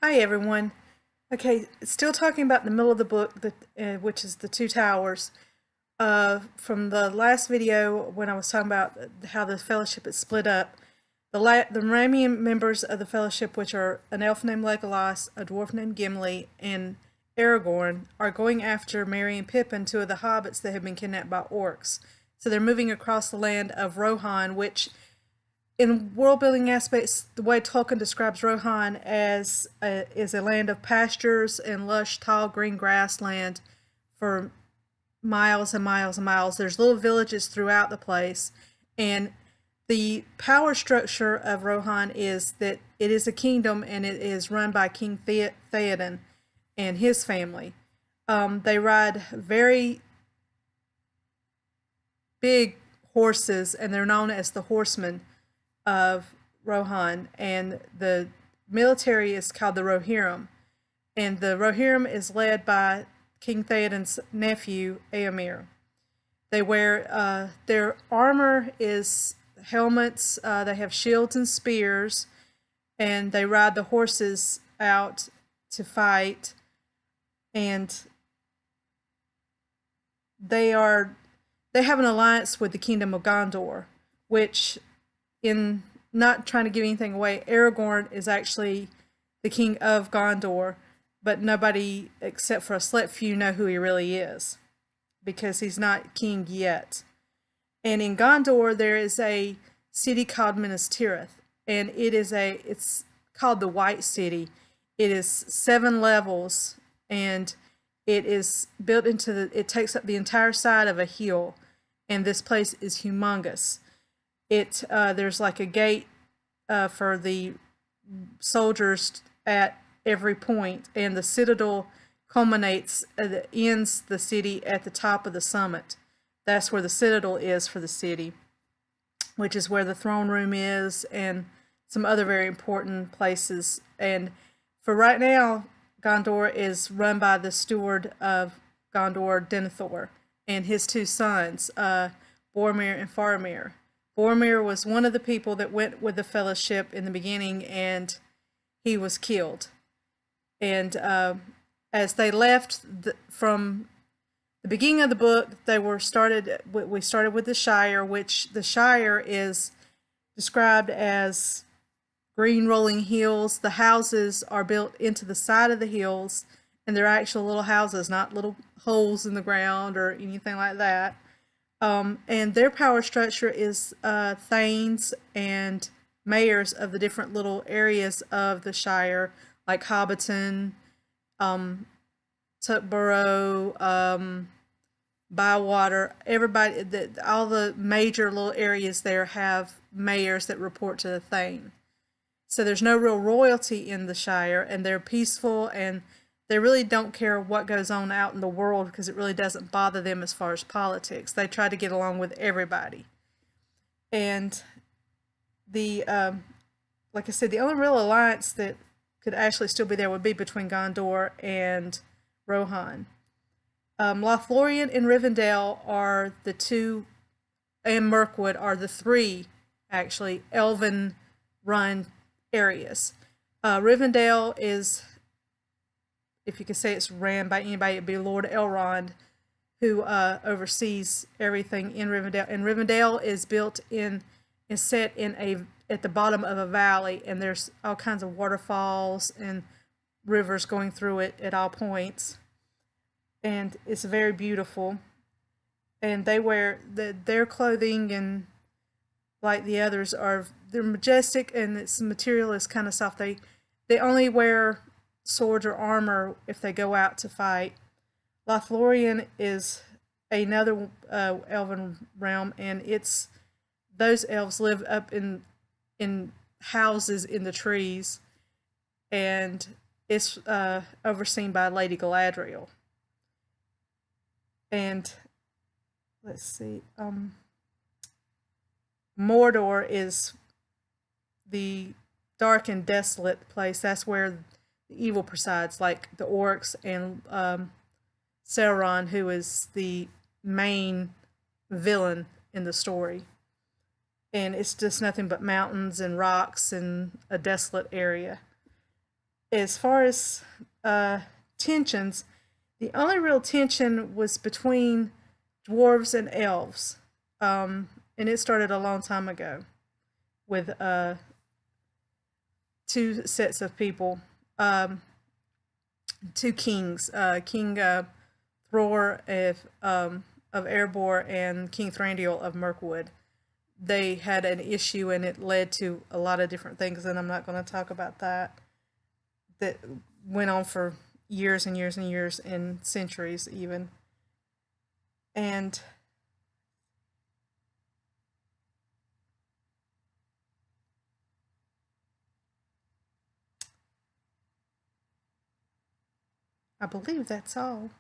Hi everyone. Okay, still talking about the middle of the book, which is the Two Towers. From the last video when I was talking about how the Fellowship is split up, the remaining members of the Fellowship, which are an elf named Legolas, a dwarf named Gimli, and Aragorn, are going after Merry and Pippin, two of the hobbits that have been kidnapped by orcs. So they're moving across the land of Rohan, which in world building aspects, the way Tolkien describes Rohan as is a land of pastures and lush, tall, green grassland for miles and miles and miles. There's little villages throughout the place, and the power structure of Rohan is that it is a kingdom and it is run by King Theoden and his family. They ride very big horses, and they're known as the horsemen of Rohan, and the military is called the Rohirrim, and the Rohirrim is led by King Theoden's nephew Éomer. They wear their armor is helmets. They have shields and spears, and they ride the horses out to fight. And they have an alliance with the Kingdom of Gondor, which, in not trying to give anything away, Aragorn is actually the king of Gondor, but nobody except for a select few know who he really is because he's not king yet. And in Gondor, there is a city called Minas Tirith, and it's called the White City. It is 7 levels, and it is built it takes up the entire side of a hill, and this place is humongous. There's like a gate for the soldiers at every point, and the citadel ends the city at the top of the summit. That's where the citadel is for the city, which is where the throne room is and some other very important places. And for right now, Gondor is run by the steward of Gondor, Denethor, and his 2 sons, Boromir and Faramir. Boromir was one of the people that went with the Fellowship in the beginning, and he was killed. And as they left from the beginning of the book, we started with the Shire, which the Shire is described as green rolling hills. The houses are built into the side of the hills, and they're actual little houses, not little holes in the ground or anything like that. And their power structure is thanes and mayors of the different little areas of the Shire, like Hobbiton, Tuckborough, Bywater. All the major little areas there have mayors that report to the thane. So there's no real royalty in the Shire, and they're peaceful, and they really don't care what goes on out in the world because it really doesn't bother them as far as politics. They try to get along with everybody. And like I said, the only real alliance that could actually still be there would be between Gondor and Rohan. Lothlorien and Rivendell are the 2, and Mirkwood are the 3, actually, elven-run areas. Rivendell is, if you could say it's ran by anybody, it'd be Lord Elrond, who oversees everything in Rivendell. And Rivendell is set at the bottom of a valley, and there's all kinds of waterfalls and rivers going through it at all points. And it's very beautiful. And they wear their clothing, and like the others they're majestic, and its material is kind of soft. They only wear swords or armor if they go out to fight. Lothlorien is another elven realm, and those elves live up in houses in the trees, and it's overseen by Lady Galadriel. And let's see, Mordor is the dark and desolate place. That's where the evil presides, like the orcs and Sauron, who is the main villain in the story. And it's just nothing but mountains and rocks and a desolate area. as far as tensions, the only real tension was between dwarves and elves, and it started a long time ago with two sets of people, um, two kings, King Thror of Erebor and King Thranduil of Mirkwood. They had an issue, and it led to a lot of different things, and I'm not going to talk about that. That went on for years and years and years and centuries even. And I believe that's all.